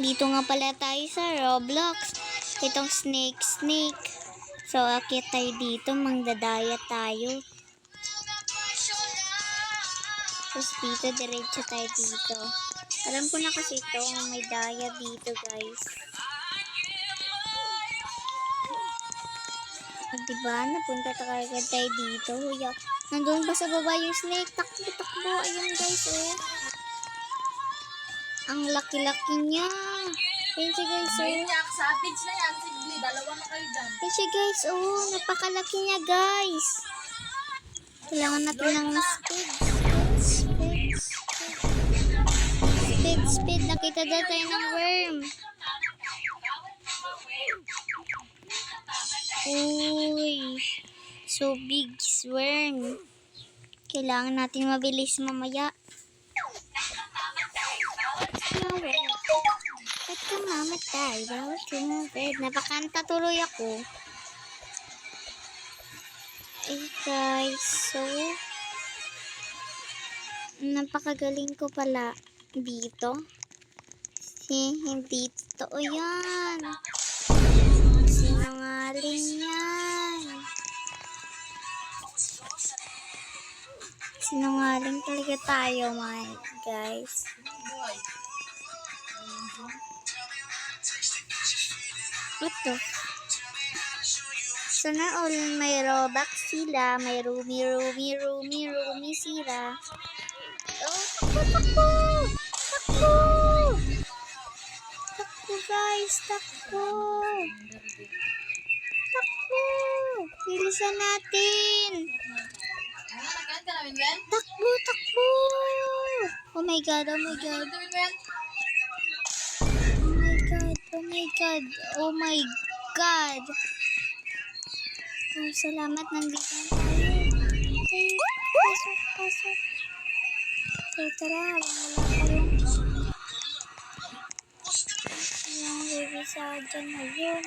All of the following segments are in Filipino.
Dito nga pala tayo sa Roblox. Itong snake. So, akit tayo dito. Mangdadaya tayo. Tapos dito, diretso tayo dito. Alam ko na kasi ito, may daya dito, guys. Diba? Napunta tayo dito. Huya. Nandun pa sa baba yung snake. Takbo. Ayun, guys, oh. Ang laki-laki niya. Ayun siya, guys, oh. Savage na yan. Sigli, dalawa na kayo dyan. Ayun siya, guys, oh. Napakalaki niya, guys. Kailangan natin ng speed. Nakita daw tayo ng worm. Uy. So big worm. Kailangan natin mabilis mamaya. Ba't ka mamatay? Bawal tumubed. Napakanta tuloy ako. Guys, so napakagaling ko pala dito. Hindi totoo yan. Sinungaling yan. Sinungaling talaga tayo, my guys. What the? Sana all may Robux sila. May Rumi sila. Oh, takbo! Takbo, guys. Takbo! Bilisan natin. Takbo! Oh my god. Oh my god. Oh, salamat. Nandito na tayo. Okay. Pasok. Okay, tara. Wala kayong yung baby sa dyan na yun.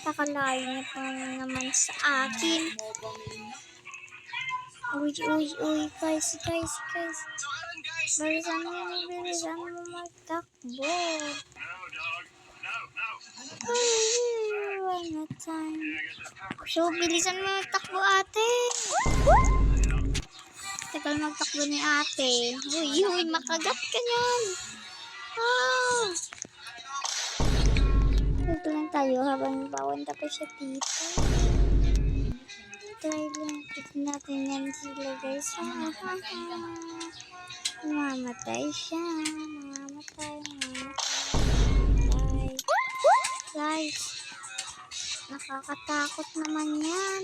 Pakalayo niya pa naman sa akin. Uy, guys. Bilisan mo magtakbo. One time. So, bilisan mo magtakbo, ate. Tagal magtakbo ni ate. Uy, makagat ka niyan. Oh. Dito lang tayo habang bawang tapos siya dito. Try lang. Tignan natin yan sila, guys. Mamatay siya. Guys, nakakatakot naman yan.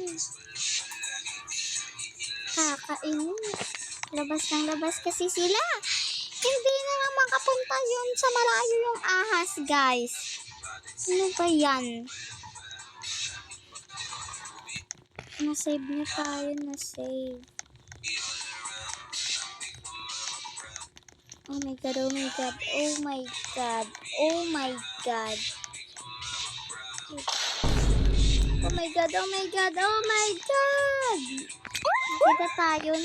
Kakainis. Labas kasi sila. Hindi na nga makapunta yun sa malayo yung ahas, guys. Ano ba yan? Na-save na tayo, na-save. Oh my god. Nakita tayo.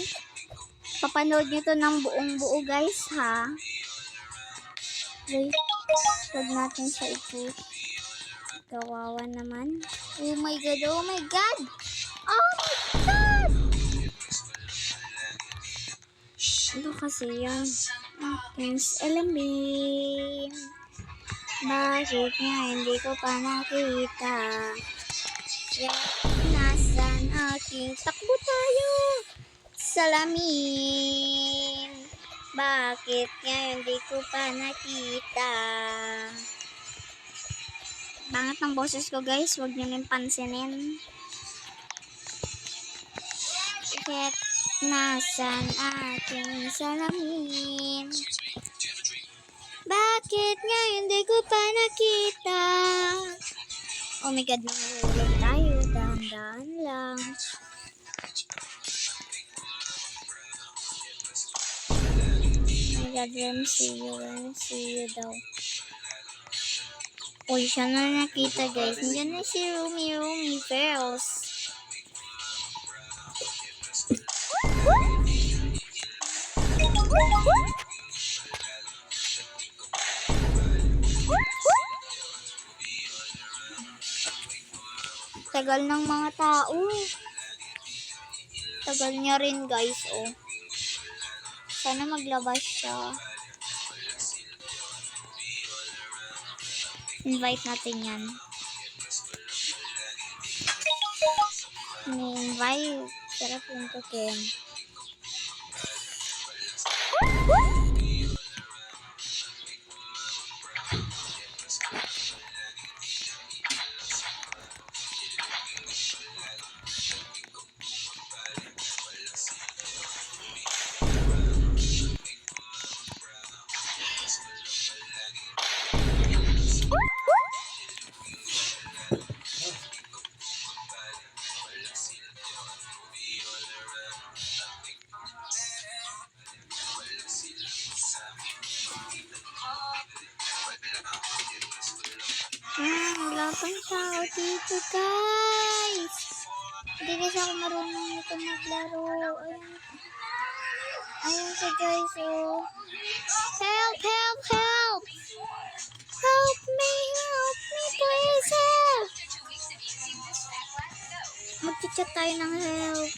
Papanood nyo to ng buong-buo, guys, ha? Wait. Huwag natin siya i-push. Kawawa naman. Oh my god! Ano kasi yan? Prince Alamin. Bakit nga hindi ko pa nakita? Nasaan aking takbo tayo? Salamin. Bakit nga hindi ko pa nakita? Bangat ng boses ko, guys. Huwag nyo nang pansinin. Bakit nasaan aking salamin? Bakit nga hindi ko pa nakita? Oh my god, nangulog tayo. Dahan-dahan lang. Oh my god, see you daw. Uy, siya na nakita, guys. Nandiyan na si Rumi Fails. Tagal ng mga tao. Tagal niya rin guys, oh. Sana maglabas siya. Invite natin yan. Ni-invite. Sarap yung token. Wala pang tao dito, guys. Hindi kasi ako marunong ito maglaro. Ayun siya, guys, oh. Help, help, help! Help me, please help! Mag-chat tayo ng help.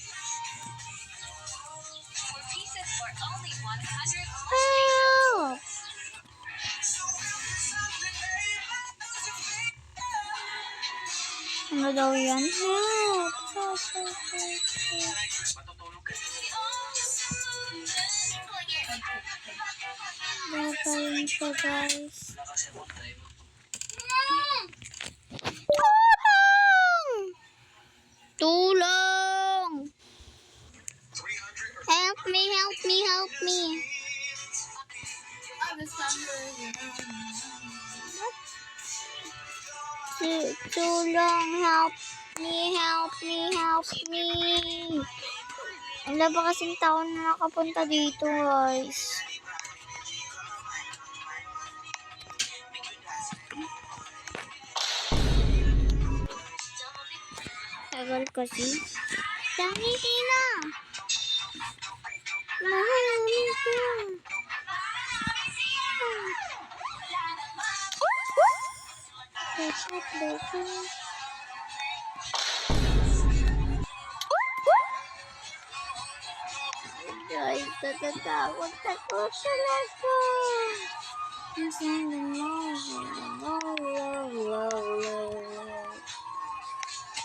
Help! Ano daw yan? Help! Help, help, help, help. Gagawin ko, guys. Tulong! Tulong! Help me, help me, help me. Tulong, help me, help me, help me. Wala ba kasing tao na nakapunta dito, guys? Tagal kasi. Dami na. Mahal nito. Guys, natatakot ako talaga.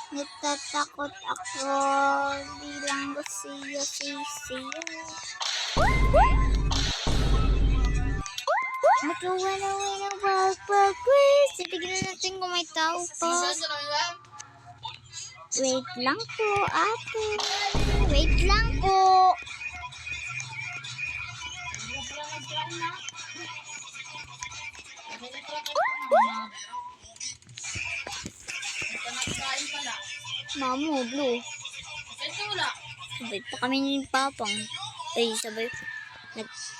Natatakot ako. Bilang ko siya. Nagawa ng bag quiz. Titignan natin kung may tao pa. Wait lang po, ate. Wait lang po. Mamo, blue. Sabay pa kami ni Papang. Ay, sabay.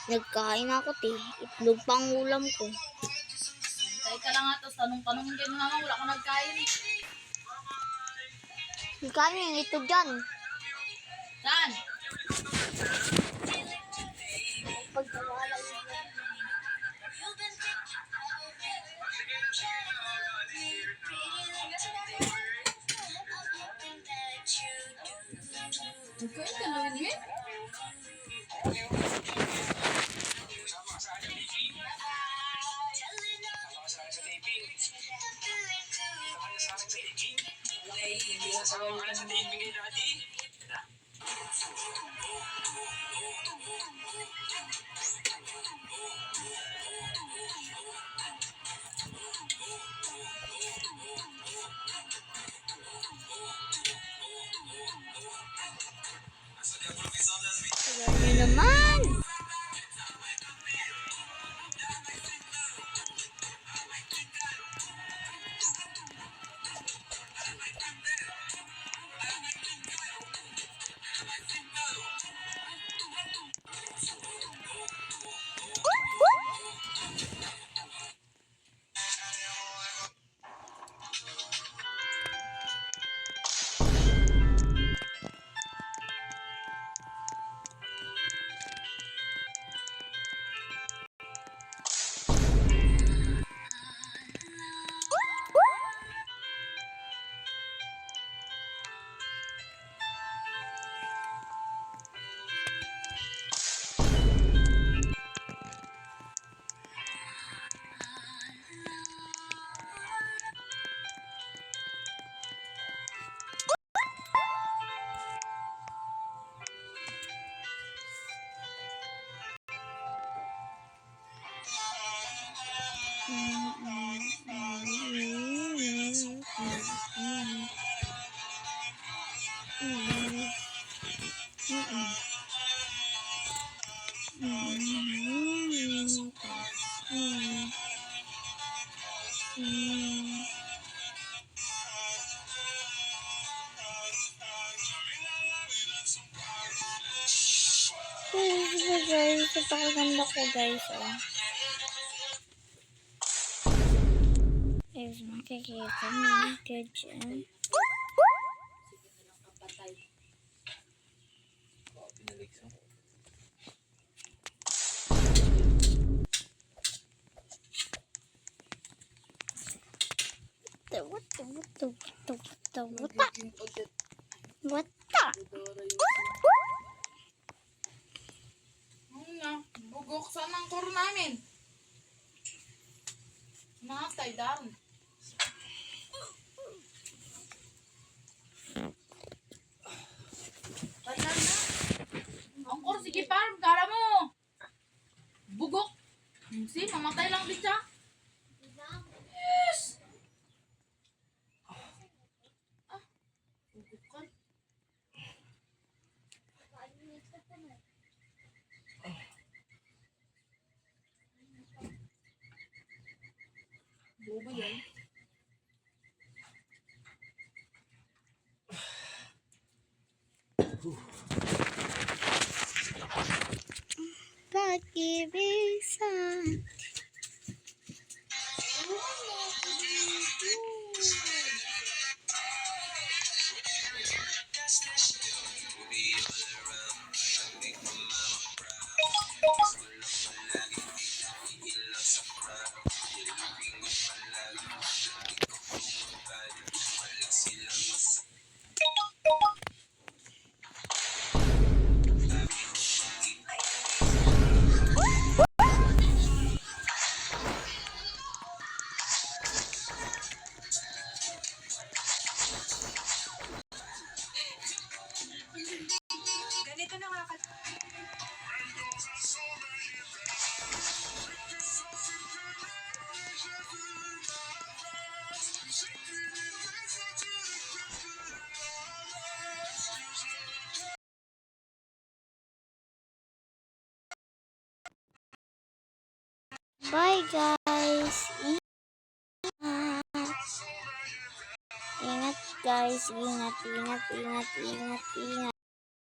Nagkain ako, itlog pang ulam ko. Kaya ka lang nga, tapos tanong-tanong kayo mama, wala ka nagkain. Nagkain yung itlog dyan. Saan? Pagkawala yun. Nagkain ka na rin, eh? Tagal nyo naman. Guys, napakaganda ko guys. Oh. Guys, makikita mo ka dyan. Kapatay. Wata. Ano na? Bugok saan ang kuro namin? Natay, daron. Wala na. Ang kuro, sige parang, kala mo. Bugok. Si, mamatay lang din siya. Yes! Bugok ka. Bobo yan. Pag-ibig sa bye guys. Ingat guys. Ingat.